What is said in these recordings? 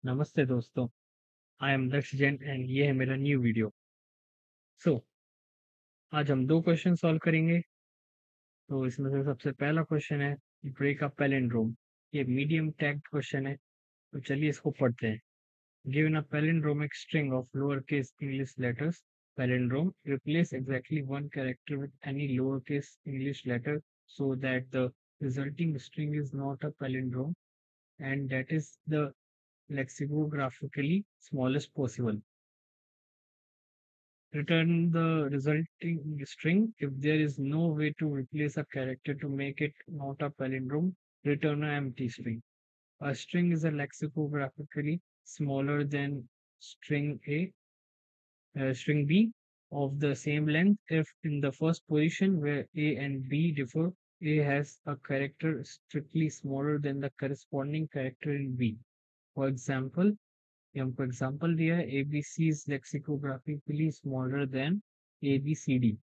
नमस्ते दोस्तों। I am Daksh Jain and ये है मेरा न्यू वीडियो। सो आज हम दो क्वेश्चन सॉल्व करेंगे। तो इसमें से सबसे पहला क्वेश्चन है ब्रेक अ पैलिंड्रोम। ये मीडियम टैग क्वेश्चन है, तो चलिए इसको पढ़ते हैं। Given a palindromic string of lower case English letters, palindrome replace exactly one character with any lowercase English letter so that the resulting string is not a palindrome and that is the lexicographically smallest possible. Return the resulting string. If there is no way to replace a character to make it not a palindrome, return an empty string. A string is a lexicographically smaller than string A, string B of the same length if in the first position where A and B differ, A has a character strictly smaller than the corresponding character in B. For example, ये हमको example दिया है ABC is lexicography smaller than ABCD.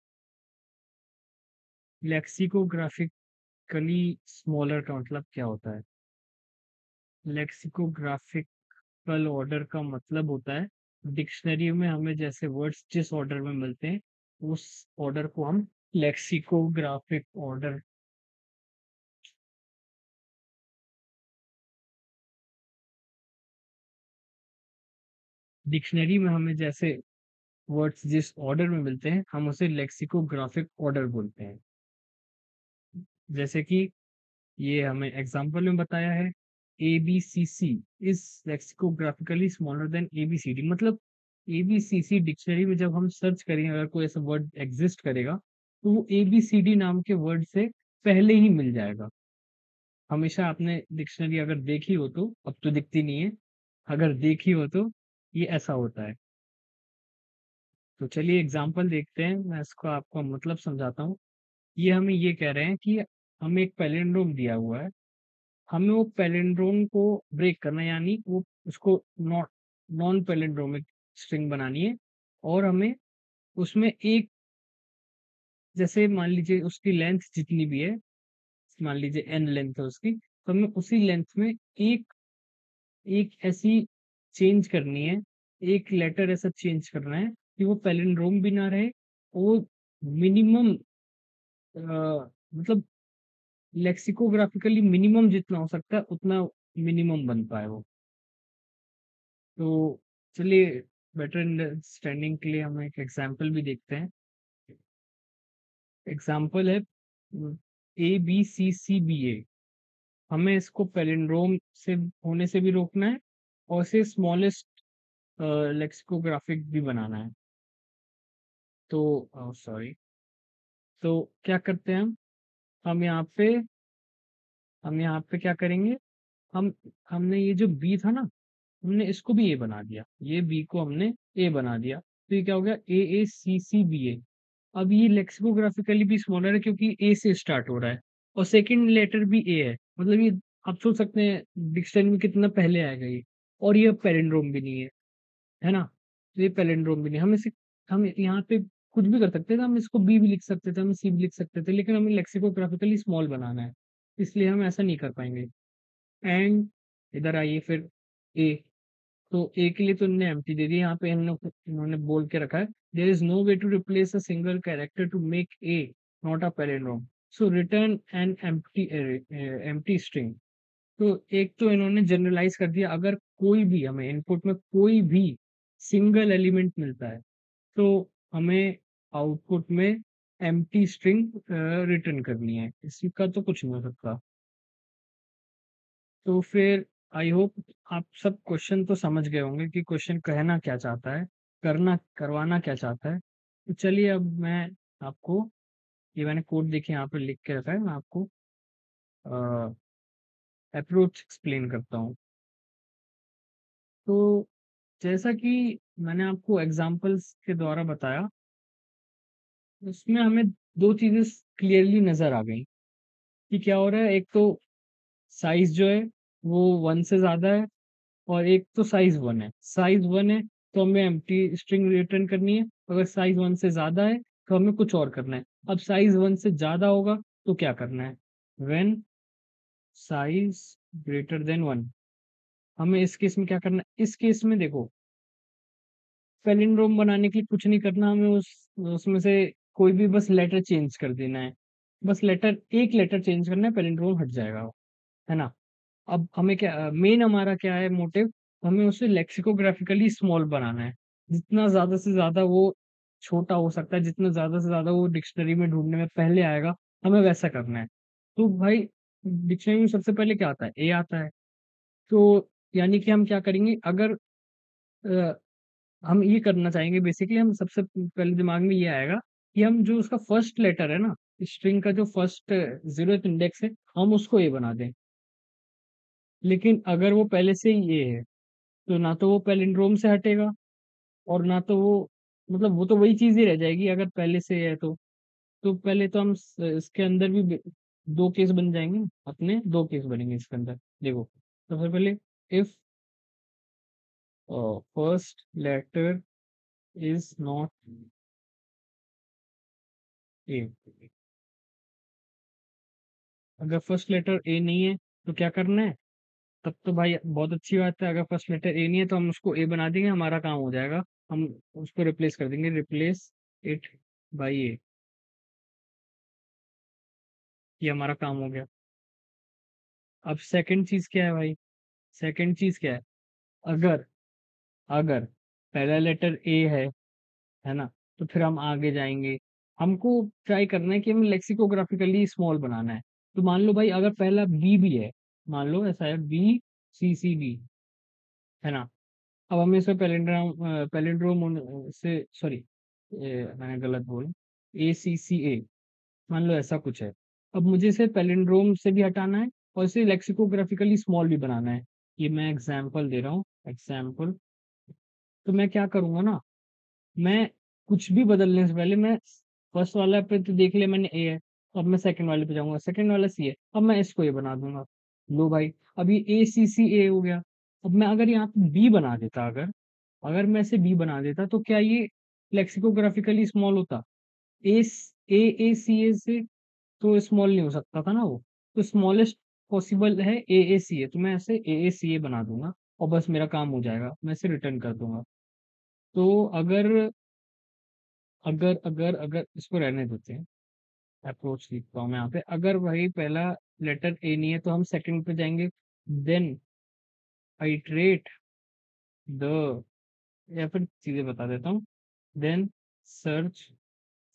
Lexicographically smaller का मतलब क्या होता है? लेक्सिकोग्राफिकल order का मतलब होता है डिक्शनरी में हमें जैसे वर्ड्स जिस ऑर्डर में मिलते हैं उस ऑर्डर को हम लेक्सिकोग्राफिक ऑर्डर। डिक्शनरी में हमें जैसे वर्ड्स जिस ऑर्डर में मिलते हैं हम उसे लेक्सिकोग्राफिक ऑर्डर बोलते हैं। जैसे कि ये हमें एग्जाम्पल में बताया है ABCC is lexicographically smaller than ABCD। मतलब ABCC डिक्शनरी में जब हम सर्च करेंगे, अगर कोई ऐसा वर्ड एग्जिस्ट करेगा तो वो ABCD नाम के वर्ड से पहले ही मिल जाएगा। हमेशा आपने डिक्शनरी अगर देखी हो तो, अब तो दिखती नहीं है, अगर देखी हो तो ये ऐसा होता है। तो चलिए एग्जाम्पल देखते हैं, मैं इसको आपको मतलब समझाता हूँ। ये हमें ये कह रहे हैं कि हमें एक पैलिंड्रोम दिया हुआ है, हमें वो पैलिंड्रोम को ब्रेक करना है, यानी वो उसको नॉन पैलिंड्रोमिक स्ट्रिंग बनानी है। और हमें उसमें एक, जैसे मान लीजिए उसकी लेंथ जितनी भी है, मान लीजिए n लेंथ है उसकी, तो हमें उसी लेंथ में एक एक ऐसी चेंज करनी है, एक लेटर ऐसा चेंज करना है कि वो पैलिंड्रोम भी ना रहे और मिनिमम, मतलब लेक्सिकोग्राफिकली मिनिमम जितना हो सकता है उतना मिनिमम बन पाए वो। तो चलिए बेटर अंडरस्टैंडिंग के लिए हम एक एग्जांपल भी देखते हैं। एग्जांपल है ABCCBA। हमें इसको पैलिंड्रोम से होने से भी रोकना है और इसे स्मॉलेस्ट लेक्सिकोग्राफिक भी बनाना है। तो सॉरी, तो क्या करते हैं हम यहाँ पे हम यहाँ पे क्या करेंगे, हम हमने ये जो बी था ना, हमने इसको भी ए बना दिया, ये बी को हमने ए बना दिया, तो ये क्या हो गया AACCBA। अब ये लेक्सिकोग्राफिकली भी स्मॉलर है क्योंकि ए से स्टार्ट हो रहा है और सेकंड लेटर भी ए है, मतलब ये आप सोच सकते हैं डिक्शनरी में कितना पहले आएगा ये। और ये पैलिंड्रोम भी नहीं है ना, तो ये पैलिंड्रोम भी नहीं, हम यहाँ पे कुछ भी कर सकते थे, हम इसको बी भी लिख सकते थे, हम सी भी लिख सकते थे, लेकिन हमें लेक्सिकोग्राफिकली स्मॉल बनाना है, इसलिए हम ऐसा नहीं कर पाएंगे। एंड इधर आइए फिर ए, तो ए के लिए तो इन्होंने एम्प्टी दे दिया, यहाँ पे इन्होंने बोल के रखा है there is no way to replace a single character to make a not a palindrome, so return an empty string. तो एक तो इन्होंने जनरलाइज कर दिया, अगर कोई भी हमें इनपुट में कोई भी सिंगल एलिमेंट मिलता है तो हमें आउटपुट में एम्प्टी स्ट्रिंग रिटर्न करनी है, इसका तो कुछ नहीं हो सकता। तो फिर आई होप आप सब क्वेश्चन तो समझ गए होंगे कि क्वेश्चन कहना क्या चाहता है, करना करवाना क्या चाहता है। तो चलिए अब मैं आपको, ये मैंने कोड देखिए यहाँ पे लिख के रखा है, मैं आपको अप्रोच एक्सप्लेन करता हूँ। तो जैसा कि मैंने आपको एग्जांपल्स के द्वारा बताया, उसमें हमें दो चीजें क्लियरली नजर आ गई कि क्या हो रहा है। एक तो साइज जो है वो 1 से ज्यादा है, और एक तो साइज 1 है तो हमें एम्प्टी स्ट्रिंग रिटर्न करनी है, अगर साइज 1 से ज्यादा है तो हमें कुछ और करना है। अब साइज 1 से ज्यादा होगा तो क्या करना है, व्हेन साइज ग्रेटर देन 1, हमें इस केस में क्या करना है, इस केस में देखो पैलिंड्रोम बनाने के लिए कुछ नहीं करना, हमें उसमें से कोई भी बस लेटर चेंज कर देना है। बस लेटर, एक लेटर चेंज करना है, पैलिंड्रोम हट जाएगा, है ना। अब हमें क्या मेन हमारा क्या है मोटिव, हमें उसे लेक्सिकोग्राफिकली स्मॉल बनाना है। जितना ज्यादा से ज्यादा वो छोटा हो सकता है, जितना ज्यादा से ज्यादा वो डिक्शनरी में ढूंढने में पहले आएगा, हमें वैसा करना है। तो भाई डिक्शनरी में सबसे पहले क्या आता है, ए आता है। तो यानी कि हम क्या करेंगे, अगर अ, हम ये करना चाहेंगे बेसिकली, हम सबसे पहले दिमाग में ये आएगा कि हम जो उसका फर्स्ट लेटर है ना, स्ट्रिंग का जो फर्स्ट 0th इंडेक्स है, हम उसको ए बना दें। लेकिन अगर वो पहले से ही ए है, तो ना तो वो पैलिंड्रोम से हटेगा, और ना तो वो, मतलब वो तो वही चीज ही रह जाएगी अगर पहले से है तो पहले तो हम इसके अंदर भी दो केस बन जाएंगे ना, अपने दो केस बनेंगे इसके अंदर। देखो सबसे पहले, if first letter is not A, अगर फर्स्ट लेटर ए नहीं है तो क्या करना है, तब तो भाई बहुत अच्छी बात है। अगर फर्स्ट लेटर ए नहीं है तो हम उसको ए बना देंगे, हमारा काम हो जाएगा। हम उसको रिप्लेस कर देंगे, रिप्लेस इट बाई ए, ये हमारा काम हो गया। अब सेकंड चीज क्या है भाई, सेकंड चीज क्या है, अगर अगर पहला लेटर ए है ना, तो फिर हम आगे जाएंगे। हमको ट्राई करना है कि हमें लेक्सिकोग्राफिकली स्मॉल बनाना है। तो मान लो भाई अगर पहला बी भी है, मान लो ऐसा है बी सी सी बी, है ना। अब हमें इसमें पैलिंड्रोम पैलिंड्रोम से, सॉरी मैंने गलत बोला, ए सी सी ए, मान लो ऐसा कुछ है। अब मुझे इसे पैलिंड्रोम से भी हटाना है, और इसे लेक्सिकोग्राफिकली स्मॉल भी बनाना है। ये मैं एग्जाम्पल दे रहा हूँ, एग्जाम्पल। तो मैं क्या करूंगा ना, मैं कुछ भी बदलने से पहले मैं फर्स्ट वाला पे तो देख लिया मैंने ए है, अब मैं सेकंड वाले पे जाऊंगा, सेकंड वाला सी है, अब मैं इसको ए बना दूंगा। लो भाई, अब ये ए सी सी ए हो गया। अब मैं अगर यहाँ पे बी बना देता, अगर अगर मैं इसे बी बना देता, तो क्या ये लेक्सिकोग्राफिकली स्मॉल होता, ए ए ए सी ए से तो स्मॉल नहीं हो सकता था ना वो। तो स्मॉलेस्ट पॉसिबल है ए ए सी ए, तो मैं ऐसे ए ए सी ए बना दूंगा, और बस मेरा काम हो जाएगा, मैं इसे रिटर्न कर दूंगा। तो अगर अगर अगर अगर इसको रहने देते हैं, अप्रोच लिखता हूँ मैं यहाँ पे, अगर वही पहला लेटर ए नहीं है तो हम सेकंड पे जाएंगे, देन आइट्रेट द, या फिर चीजें बता देता हूँ, then search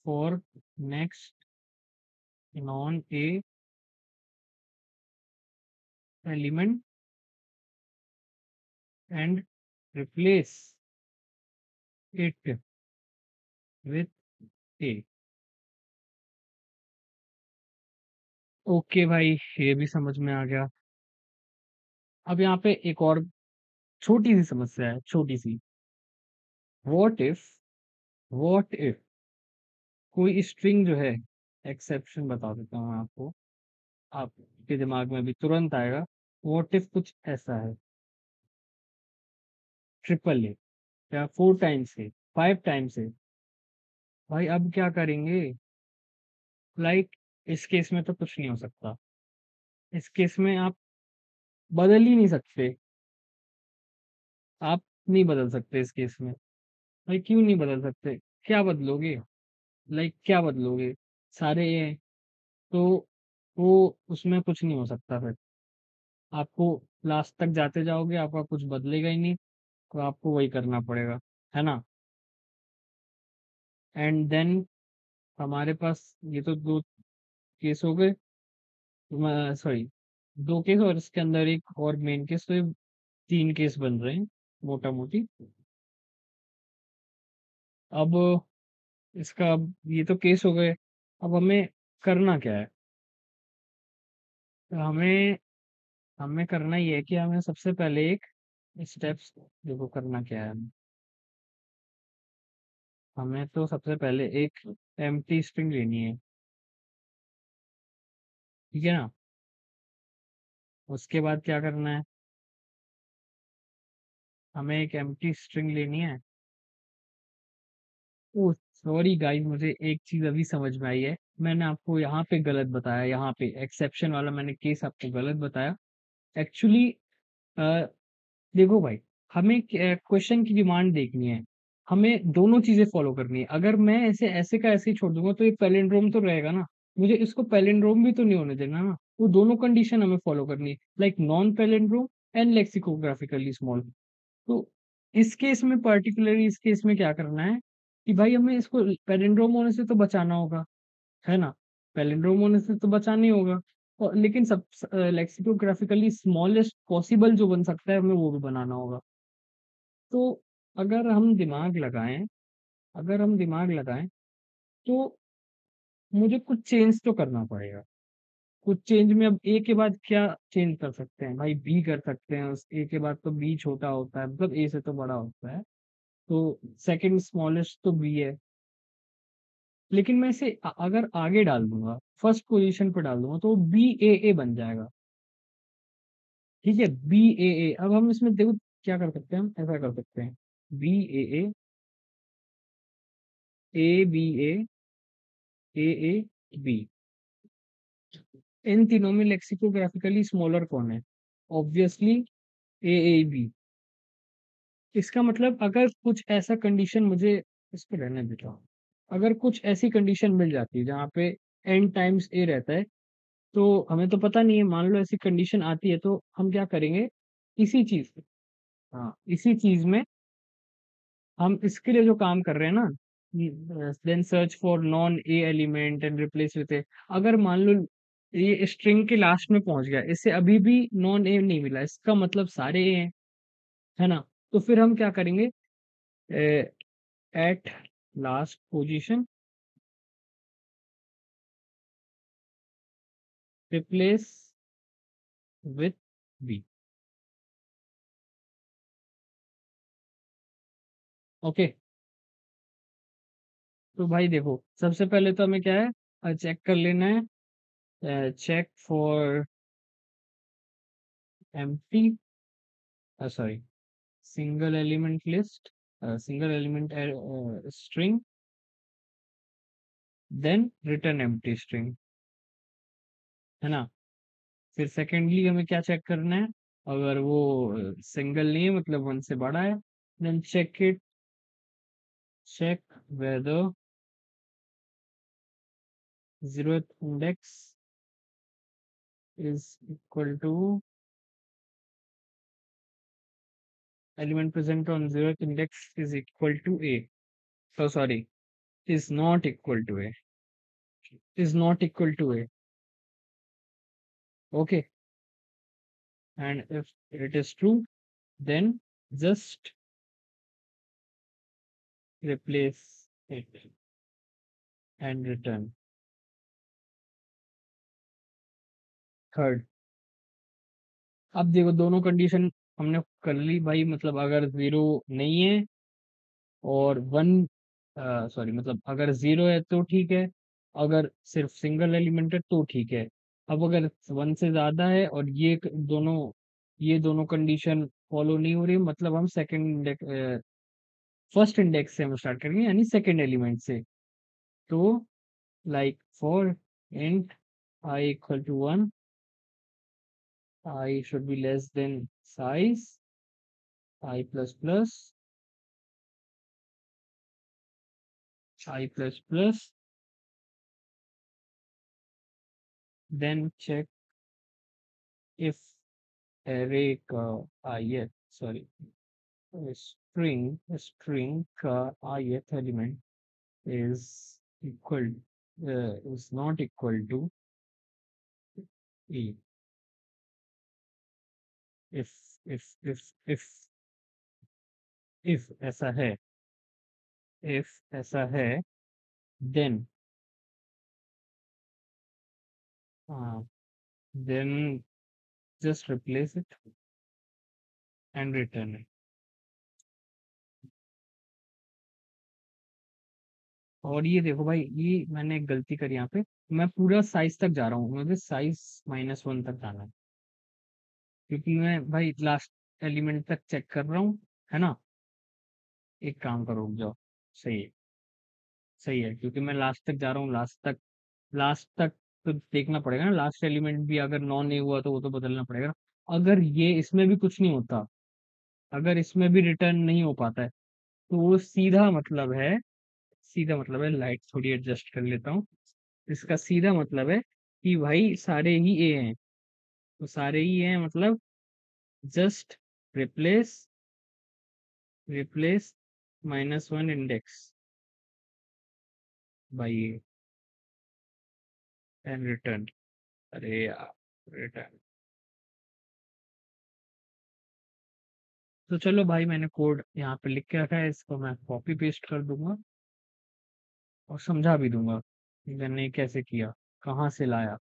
for next non A element and replace it with A. Okay भाई, ये भी समझ में आ गया। अब यहाँ पे एक और छोटी सी समस्या है, छोटी सी। व्हाट इफ, व्हाट इफ कोई स्ट्रिंग जो है, एक्सेप्शन बता देता हूँ मैं आपको, आपके दिमाग में भी तुरंत आएगा। व्हाट इफ कुछ ऐसा है, ट्रिपल ए, या 4 टाइम्स है, 5 टाइम्स है, भाई अब क्या करेंगे। लाइक इस केस में तो कुछ नहीं हो सकता, इस केस में आप बदल ही नहीं सकते, आप नहीं बदल सकते इस केस में। भाई क्यों नहीं बदल सकते, क्या बदलोगे, लाइक क्या बदलोगे, सारे ये हैं, तो वो उसमें कुछ नहीं हो सकता फिर। आपको लास्ट तक जाते जाओगे, आपका कुछ बदलेगा ही नहीं, तो आपको वही करना पड़ेगा, है ना। एंड देन हमारे पास ये तो दो केस हो गए, सॉरी दो केस, और इसके अंदर एक और मेन केस, तो ये 3 केस बन रहे हैं मोटा मोटी। अब इसका, अब ये तो केस हो गए, अब हमें करना क्या है, तो हमें हमें करना ही है कि हमें सबसे पहले एक स्टेप्स, देखो करना क्या है हमें। हमें तो सबसे पहले एक एम्प्टी स्ट्रिंग लेनी है, ठीक है ना। उसके बाद क्या करना है, हमें एक एम्प्टी स्ट्रिंग लेनी है। ओ सॉरी गाइस, मुझे एक चीज अभी समझ में आई है, मैंने आपको यहाँ पे गलत बताया, यहाँ पे एक्सेप्शन वाला मैंने केस आपको गलत बताया। एक्चुअली देखो भाई, हमें क्वेश्चन की डिमांड देखनी है, हमें दोनों चीजें फॉलो करनी है। अगर मैं ऐसे ऐसे का ऐसे ही छोड़ दूंगा तो ये पैलिंड्रोम तो रहेगा ना, मुझे इसको पैलिंड्रोम भी तो नहीं होने देना ना। वो दोनों कंडीशन हमें फॉलो करनी है, like non palindrome and lexicographically small. तो इस केस में पर्टिकुलरली, इस केस में क्या करना है कि भाई हमें इसको पैलिंड्रोम होने से तो बचाना होगा, है ना। पैलिंड्रोम होने से तो बचाना ही होगा, और लेकिन सब लेक्सिकोग्राफिकली स्मॉलेस्ट पॉसिबल जो बन सकता है हमें वो भी बनाना होगा। तो अगर हम दिमाग लगाएं, अगर हम दिमाग लगाएं तो मुझे कुछ चेंज तो करना पड़ेगा। कुछ चेंज में अब ए के बाद क्या चेंज कर सकते हैं भाई, बी कर सकते हैं। उस ए के बाद तो बी छोटा होता है, मतलब ए से तो बड़ा होता है, तो सेकंड स्मॉलेस्ट तो बी है। लेकिन मैं इसे अगर आगे डाल दूंगा, फर्स्ट पोजीशन पे डाल दूंगा, तो बी ए बन जाएगा। ठीक है, बी ए अब हम इसमें देखो क्या कर सकते हैं, हम ऐसा कर सकते हैं, B A B A B. इन तीनों में लेक्सिकोग्राफिकली स्मॉलर कौन है? Obviously A B. इसका मतलब अगर कुछ ऐसा कंडीशन मुझे, इस पे रहने देता हूँ, अगर कुछ ऐसी कंडीशन मिल जाती है जहाँ पे एन टाइम्स ए रहता है, तो हमें तो पता नहीं है, मान लो ऐसी कंडीशन आती है तो हम क्या करेंगे, इसी चीज, हाँ इसी चीज में हम इसके लिए जो काम कर रहे हैं ना, then search for non A element and replace with A. अगर मान लो ये स्ट्रिंग के लास्ट में पहुंच गया, इससे अभी भी नॉन ए नहीं मिला, इसका मतलब सारे ए हैं, है ना। तो फिर हम क्या करेंगे, at last position replace with B. Okay, तो भाई देखो सबसे पहले तो हमें क्या है, चेक कर लेना है, check for empty, sorry, single element list, single element string, then return empty string, है ना। फिर सेकेंडली हमें क्या चेक करना है, अगर वो सिंगल नहीं है मतलब वन से बड़ा है, then check it, check whether zeroth index is equal to element present on zeroth index is equal to a. So sorry, is not equal to a, is not equal to a. Okay, and if it is true, then just replace it and return. Third, अब देखो दोनों condition हमने कर ली भाई, मतलब अगर zero नहीं है और वन, सॉरी मतलब अगर जीरो है तो ठीक है, अगर सिर्फ सिंगल एलिमेंट है तो ठीक है। अब अगर वन से ज्यादा है और दोनों, ये दोनों कंडीशन फॉलो नहीं हो रही, मतलब हम सेकंड, फर्स्ट इंडेक्स से हम स्टार्ट करेंगे, यानी सेकंड एलिमेंट से। तो like for int I equal to one, I should be less than size I plus plus, I plus plus, then check if array का आई है, सॉरी, string का ith element is equal, is not equal to e, if if if if if ऐसा है, if ऐसा है, then uh, then just replace it and return it। और ये देखो भाई, ये मैंने एक गलती करी यहाँ पे, मैं पूरा साइज तक जा रहा हूँ, मुझे साइज -1 तक जाना है, क्योंकि मैं भाई लास्ट एलिमेंट तक चेक कर रहा हूँ, है ना। एक काम करो, रुक जाओ, सही है, सही है, क्योंकि मैं लास्ट तक जा रहा हूँ, लास्ट तक, लास्ट तक तो देखना पड़ेगा ना, लास्ट एलिमेंट भी अगर नॉन नहीं हुआ तो वो तो बदलना पड़ेगा। अगर ये इसमें भी कुछ नहीं होता, अगर इसमें भी रिटर्न नहीं हो पाता है तो वो सीधा मतलब है, लाइट थोड़ी एडजस्ट कर लेता हूँ। इसका सीधा मतलब है कि भाई सारे ही ए हैं, तो सारे ही हैं मतलब just replace replace -1 index by A and return. अरे यार, रिटर्न। तो चलो भाई, मैंने कोड यहाँ पे लिख के रखा है, इसको मैं कॉपी पेस्ट कर दूंगा और समझा भी दूंगा कि मैंने कैसे किया, कहाँ से लाया।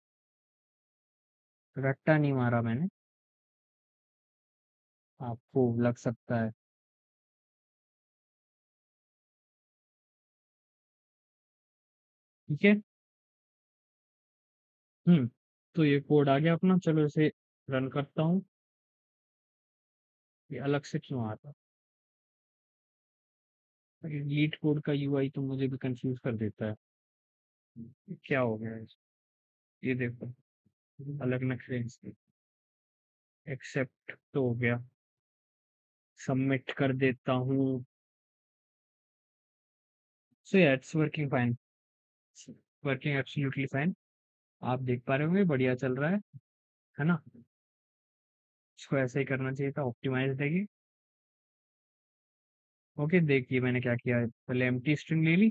रट्टा नहीं मारा मैंने, आपको लग सकता है। ठीक है। तो ये कोड आ गया अपना, चलो इसे रन करता हूँ। ये अलग से क्यों आता है, लीड कोड का यूआई तो मुझे भी कंफ्यूज कर देता है। ये क्या हो गया ये देखो, अलग नक्शे। एक्सेप्ट तो हो गया, सबमिट कर देता हूँ। सो या it's working fine, working absolutely fine. आप देख पा रहे होंगे बढ़िया चल रहा है ना। इसको ऐसे ही करना चाहिए था, ऑप्टिमाइज देखिए। ओके, देखिए मैंने क्या किया है, पहले एम्प्टी स्ट्रिंग ले ली,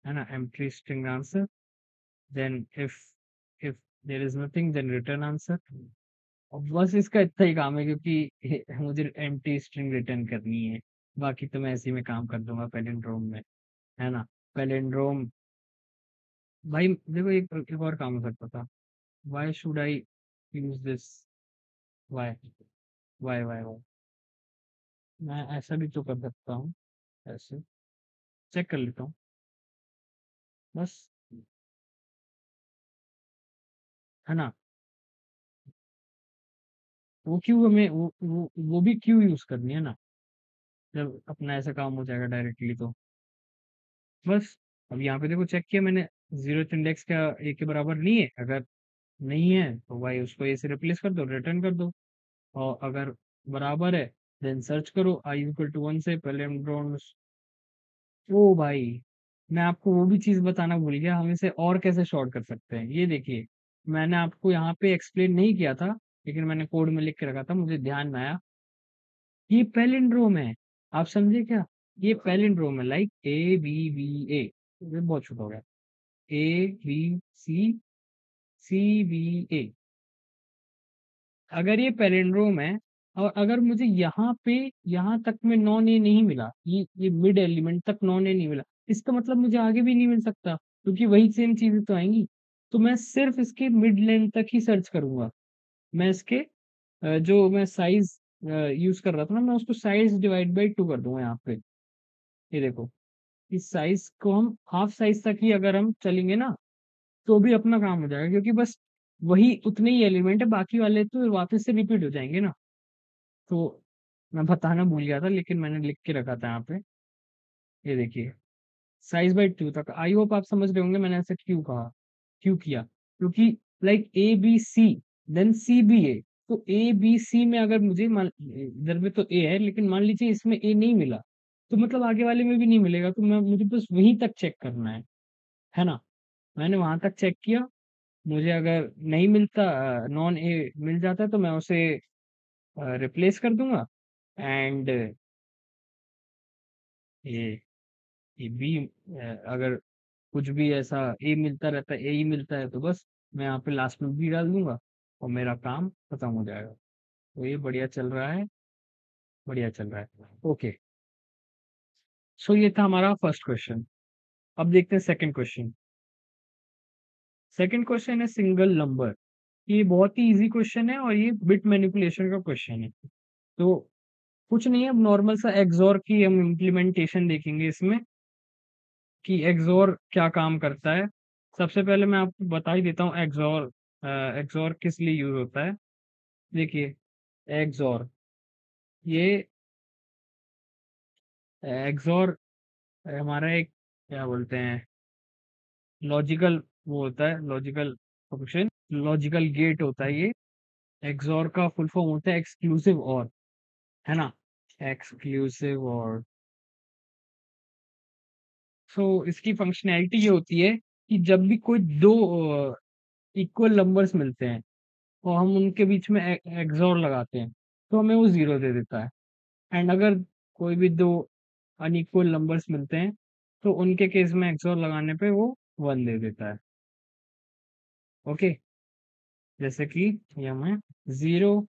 है ना, empty string answer, then if there is nothing then return answer. और बस इसका इतना ही काम है, क्योंकि मुझे एम्प्टी स्ट्रिंग रिटर्न करनी है। बाकी तो मैं ऐसे ही में काम कर दूंगा पैलिंड्रोम में, है ना। पैलिंड्रोम, भाई देखो एक और काम हो सकता था। Why should I use this, why why, मैं ऐसा भी तो कर सकता हूँ, ऐसे चेक कर लेता हूँ बस, है ना। वो क्यों हमें वो भी क्यों यूज करनी है ना, जब अपना ऐसा काम हो जाएगा डायरेक्टली तो। बस, अब यहाँ पे देखो चेक किया मैंने, जीरो इंडेक्स का ए के बराबर नहीं है, अगर नहीं है तो भाई उसको ए से रिप्लेस कर दो, रिटर्न कर दो। और अगर बराबर है देन सर्च करो आई इक्वल टू 1 से पहले हम ड्रोन। ओ भाई, मैं आपको वो भी चीज बताना भूल गया, हम इसे और कैसे शॉर्ट कर सकते हैं। ये देखिए, मैंने आपको यहाँ पे एक्सप्लेन नहीं किया था, लेकिन मैंने कोड में लिख के रखा था, मुझे ध्यान में आया। ये पैलिंड्रोम है, आप समझे क्या। ये पैलिंड्रोम है, लाइक ABBA, ये बहुत छोटा हो गया, ABCCBA। अगर ये पैलिंड्रोम है, और अगर मुझे यहाँ तक में नॉन ए नहीं मिला, ये मिड एलिमेंट तक नॉन ए नहीं मिला, इसका मतलब मुझे आगे भी नहीं मिल सकता, क्योंकि वही सेम चीजें तो आएंगी। तो मैं सिर्फ इसके मिड लेंथ तक ही सर्च करूंगा। मैं इसके जो मैं साइज यूज कर रहा था ना, मैं उसको साइज डिवाइड बाई 2 कर दूंगा यहाँ पे। ये देखो, इस साइज को हम हाफ साइज तक ही अगर हम चलेंगे ना, तो भी अपना काम हो जाएगा, क्योंकि बस वही उतने ही एलिमेंट है, बाकी वाले तो वापस से रिपीट हो जाएंगे ना। तो मैं बताना भूल गया था, लेकिन मैंने लिख के रखा था यहाँ पे। ये देखिए, साइज बाई 2 तक, आई होप आप समझ रहे होंगे मैंने ऐसा क्यों कहा, क्यों किया। क्योंकि लाइक ABC देन CBA, तो ABC में अगर मुझे मान, इधर में तो ए है, लेकिन मान लीजिए इसमें ए नहीं मिला, तो मतलब आगे वाले में भी नहीं मिलेगा, तो मैं मुझे बस वहीं तक चेक करना है ना। मैंने वहां तक चेक किया, मुझे अगर नहीं मिलता, नॉन ए मिल जाता, तो मैं उसे रिप्लेस कर दूंगा। एंड ये ये बी, अगर कुछ भी ऐसा ए मिलता रहता है, ए ही मिलता है, तो बस मैं यहाँ पे लास्ट में बी डाल दूंगा और मेरा काम खत्म हो जाएगा। तो ये बढ़िया चल रहा है, बढ़िया चल रहा है। ओके, सो ये था हमारा फर्स्ट क्वेश्चन। अब देखते हैं सेकंड क्वेश्चन। सेकंड क्वेश्चन है सिंगल नंबर। ये बहुत ही इजी क्वेश्चन है, और ये बिट मैनिपुलेशन का क्वेश्चन है। तो कुछ नहीं है, अब नॉर्मल सा एक्सॉर की हम इम्प्लीमेंटेशन देखेंगे इसमें, कि एक्सॉर क्या काम करता है। सबसे पहले मैं आपको बता ही देता हूँ एक्सॉर, एक्सॉर किस लिए यूज होता है। देखिए, एक्सॉर, ये एक्सॉर हमारा एक, क्या बोलते हैं, लॉजिकल, वो होता है लॉजिकल फंक्शन, लॉजिकल गेट होता है ये। एक्सॉर का फुल फॉर्म होता है एक्सक्लूसिव और, है ना। एक्सक्लूसिव और सो इसकी फंक्शनैलिटी ये होती है कि जब भी कोई दो इक्वल नंबर्स मिलते हैं और हम उनके बीच में एक्सोर लगाते हैं तो हमें वो जीरो दे देता है। एंड अगर कोई भी दो अनइक्वल नंबर्स मिलते हैं तो उनके केस में एक्सोर लगाने पे वो वन दे देता है। ओके, जैसे कि ये हमें जीरो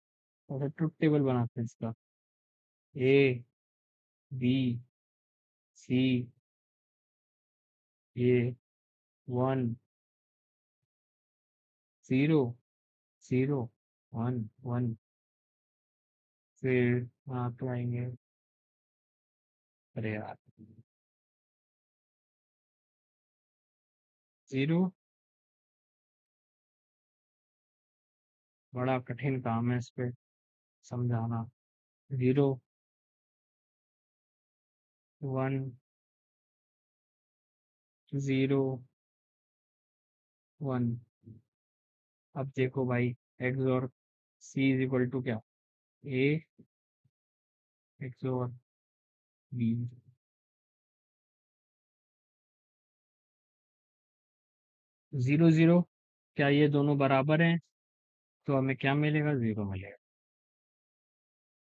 और ट्रुथ टेबल बनाते हैं इसका A B C A one zero zero one one, फिर वहाँ पे आएंगे। अरे यार, जीरो, बड़ा कठिन काम है इस पे समझाना। Zero one zero one. अब देखो भाई, एक्स और सी इज इक्वल टू क्या, ए एक्स और बी। जीरो जीरो, क्या ये दोनों बराबर हैं? तो हमें क्या मिलेगा, जीरो मिलेगा।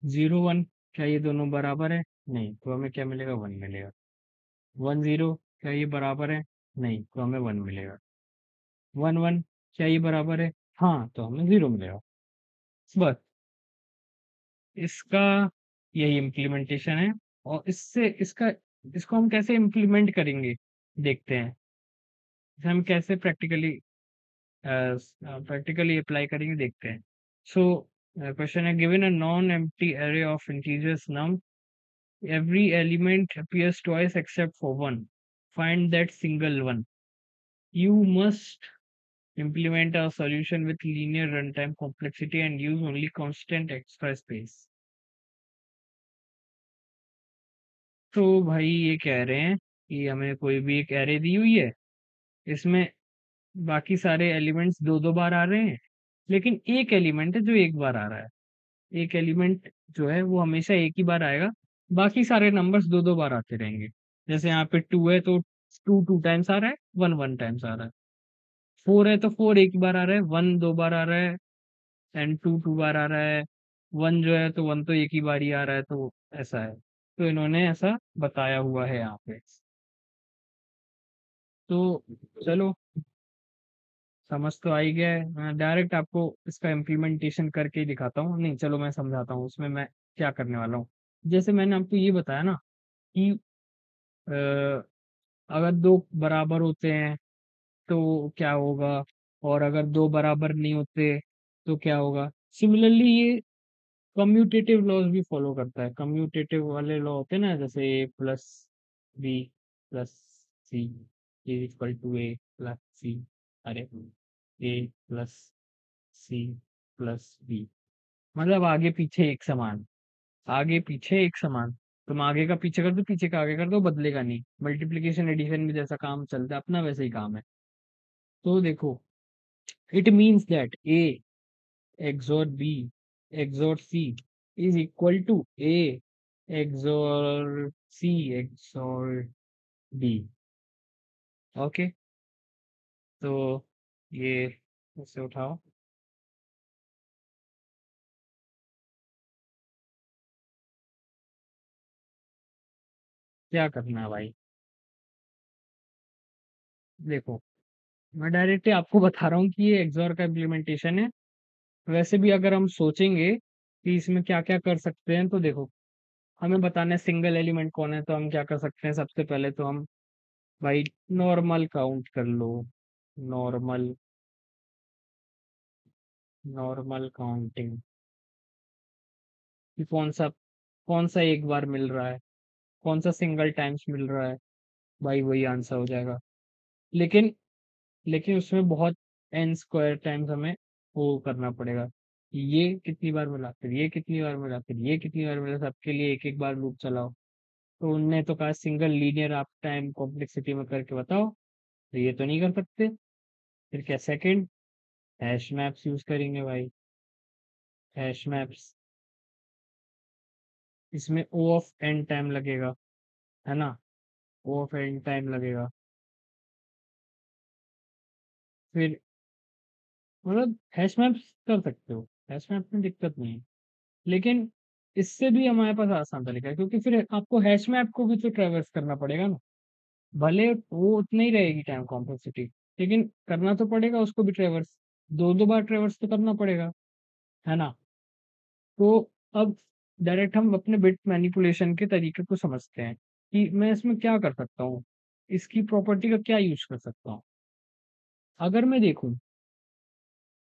जीरो वन, क्या ये दोनों बराबर है? नहीं, तो हमें क्या मिलेगा, वन मिलेगा। वन जीरो, क्या ये बराबर है? नहीं, तो हमें वन मिलेगा। वन वन, क्या ये बराबर है? हाँ, तो हमें जीरो मिलेगा। बस, इसका यही इम्प्लीमेंटेशन है। और इससे इसका इसको हम कैसे इम्प्लीमेंट करेंगे देखते हैं। इसे हम कैसे प्रैक्टिकली अप्लाई करेंगे देखते हैं। सो क्वेश्चन है, given a non empty array of integers num, every element appears twice except for one, find that single one. You must implement a solution with linear runtime complexity and use only constant extra space. तो भाई ये कह रहे हैं कि हमें कोई भी एक एरे दी हुई है, इसमें बाकी सारे एलिमेंट्स दो दो बार आ रहे हैं, लेकिन एक एलिमेंट है जो एक बार आ रहा है। एक एलिमेंट जो है वो हमेशा एक ही बार आएगा, बाकी सारे नंबर्स दो दो बार आते रहेंगे। जैसे यहाँ पे टू है तो टू टू टाइम्स आ रहा है, वन वन टाइम्स आ रहा है। फोर है तो फोर एक ही बार आ रहा है, वन दो बार आ रहा है, एंड टू टू बार आ रहा है। वन जो है तो वन तो एक ही बार ही आ रहा है, तो ऐसा है। तो इन्होंने ऐसा बताया हुआ है यहाँ पे। तो चलो, समझ तो आ ही गया है। मैं डायरेक्ट आपको इसका इम्प्लीमेंटेशन करके ही दिखाता हूँ। नहीं, चलो मैं समझाता हूँ उसमें मैं क्या करने वाला हूँ। जैसे मैंने आपको ये बताया ना कि अगर दो बराबर होते हैं तो क्या होगा, और अगर दो बराबर नहीं होते तो क्या होगा। सिमिलरली ये कम्यूटेटिव लॉज भी फॉलो करता है। कम्यूटेटिव वाले लॉ होते हैं ना, जैसे A plus B plus C is equal to A plus C. अरे, A plus C plus B, मतलब आगे पीछे एक समान। आगे पीछे एक समान। तुम आगे का पीछे कर दो, पीछे का आगे कर दो, बदलेगा नहीं। मल्टीप्लीकेशन एडिशन में जैसा काम चलता है अपना, वैसे ही काम है। तो देखो, it means that A XOR B XOR C is equal to A XOR C XOR B। Okay, तो ये इसे उठाओ। क्या करना है भाई, देखो, मैं डायरेक्टली आपको बता रहा हूँ कि ये XOR का इम्प्लीमेंटेशन है। वैसे भी अगर हम सोचेंगे कि इसमें क्या क्या कर सकते हैं, तो देखो, हमें बताना है सिंगल एलिमेंट कौन है, तो हम क्या कर सकते हैं। सबसे पहले तो हम भाई नॉर्मल काउंट कर लो। नॉर्मल नॉर्मल काउंटिंग कि कौन सा एक बार मिल रहा है, कौन सा सिंगल टाइम्स मिल रहा है, भाई वही आंसर हो जाएगा। लेकिन लेकिन उसमें बहुत एन स्क्वायर टाइम्स हमें वो करना पड़ेगा कि ये कितनी बार मिला, फिर ये कितनी बार मिला, फिर ये कितनी बार मिला, सबके लिए एक एक बार लूप चलाओ। तो उनने तो कहा सिंगल लीनियर आप टाइम कॉम्प्लेक्सिटी में करके बताओ, तो ये तो नहीं कर सकते। फिर क्या, सेकंड हैश मैप्स यूज करेंगे भाई। हैश मैप्स इसमें ओ ऑफ एन टाइम लगेगा, है ना, ओ ऑफ एन टाइम लगेगा। फिर मतलब हैश मैप कर सकते हो, हैश मैप में दिक्कत नहीं है, लेकिन इससे भी हमारे पास आसान तरीका है, क्योंकि फिर आपको हैश मैप को भी तो ट्रेवर्स करना पड़ेगा ना। भले वो उतनी ही रहेगी टाइम कॉम्प्लेक्सिटी, लेकिन करना तो पड़ेगा उसको भी ट्रेवर्स, दो दो बार ट्रेवर्स तो करना पड़ेगा, है ना। तो अब डायरेक्ट हम अपने बिट मैनिपुलेशन के तरीके को समझते हैं कि मैं इसमें क्या कर सकता हूँ, इसकी प्रॉपर्टी का क्या यूज कर सकता हूँ। अगर मैं देखूं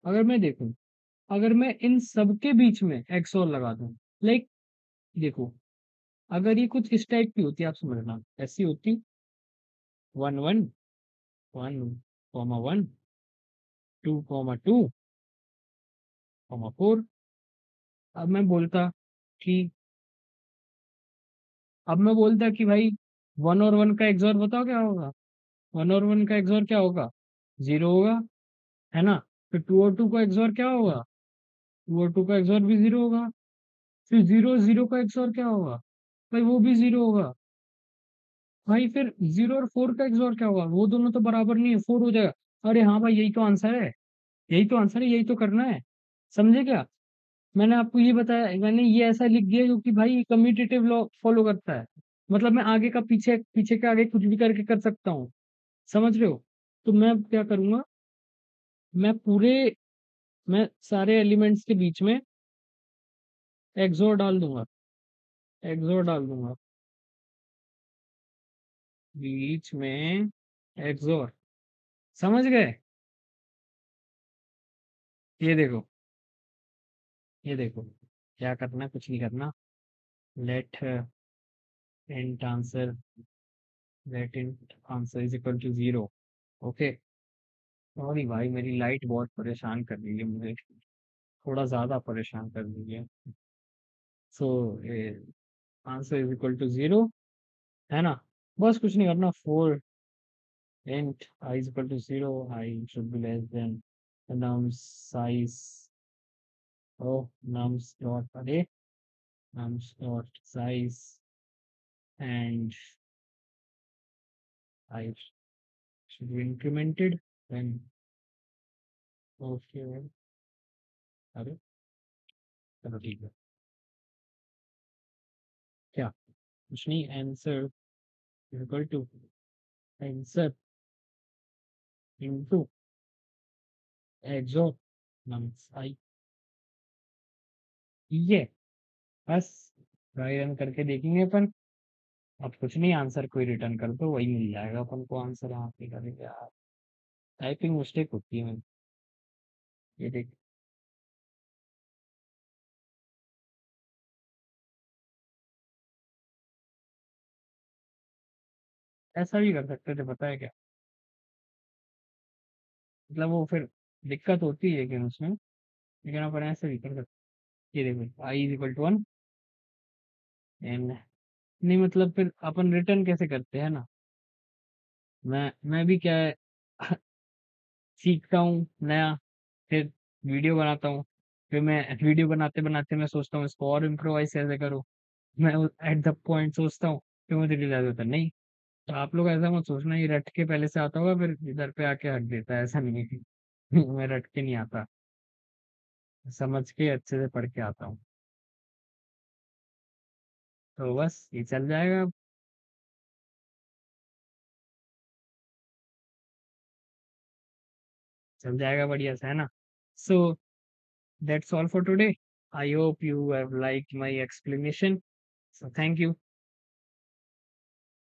अगर मैं देखूं अगर मैं इन सब के बीच में एक्सओर लगा दूं, लाइक देखो, अगर ये कुछ इस टाइप की होती, आप समझना ऐसी होती, 1 1 1 1 2 2 4, अब मैं बोलता कि भाई 1 और 1 का एक्सओर बताओ क्या होगा। 1 और 1 का एक्सओर क्या होगा, 0 होगा, है ना। फिर 2 और 2 का एक्सओर क्या होगा, 2 और 2 का एक्सओर भी 0 होगा। फिर 0 0 का एक्सओर क्या होगा, भाई वो भी 0 होगा। भाई फिर 0 और 4 का एक्सओर क्या होगा, वो दोनों तो बराबर नहीं है, 4 हो जाएगा। अरे हाँ भाई, यही तो आंसर है, यही तो करना है। समझे क्या, मैंने आपको ये बताया, मैंने ये ऐसा लिख दिया क्योंकि भाई कम्यूटेटिव लॉ फॉलो करता है। मतलब मैं आगे का पीछे, पीछे के आगे कुछ भी करके कर सकता हूँ, समझ रहे हो। तो मैं अब क्या करूंगा, मैं पूरे मैं सारे एलिमेंट्स के बीच में एक्सोर डाल दूंगा, एक्सोर डाल दूंगा बीच में एक्सोर, समझ गए। ये देखो, ये देखो, क्या करना है, कुछ नहीं करना। Let int answer let int answer is equal to 0। Okay. Sorry भाई, मेरी लाइट बहुत परेशान कर रही है मुझे, थोड़ा ज्यादा परेशान कर रही है। So answer is equal to 0, है ना। बस कुछ नहीं करना, for int I is equal to 0, I should be less than the nums size of nums dot size, and I should be incremented when, okay, अरे चलो ठीक है, क्या, कुछ नहीं, answer equal to answer into XOR nums I, ये बस try run करके देखेंगे अपन। अब कुछ नहीं, आंसर कोई रिटर्न कर दो, वही मिल जाएगा अपन को आंसर, यहाँ पे करेंगे यार, टाइपिंग मिस्टेक होती है। ये देख, ऐसा भी कर सकते थे, पता है क्या, मतलब वो फिर दिक्कत होती है लेकिन उसमें, लेकिन अपन ऐसे भी कर सकते। ये देखो, I is equal to 1 and, नहीं मतलब फिर अपन रिटर्न कैसे करते हैं ना। मैं भी क्या है, सीखता हूँ नया, फिर वीडियो बनाता हूँ, फिर मैं वीडियो बनाते बनाते मैं सोचता हूँ इसको और इम्प्रोवाइज कैसे करूँ। मैं एट द पॉइंट सोचता हूँ, फिर मुझे रियलाइज होता है नहीं। तो आप लोग ऐसा मत सोचना ये रट के पहले से आता होगा फिर इधर पे आके हक देता है, ऐसा नहीं है। मैं रट के नहीं आता, समझ के अच्छे से पढ़ के आता हूँ। तो बस ये चल जाएगा, चल जाएगा बढ़िया से, है ना। So that's all for today, I hope you have like my explanation, so thank you.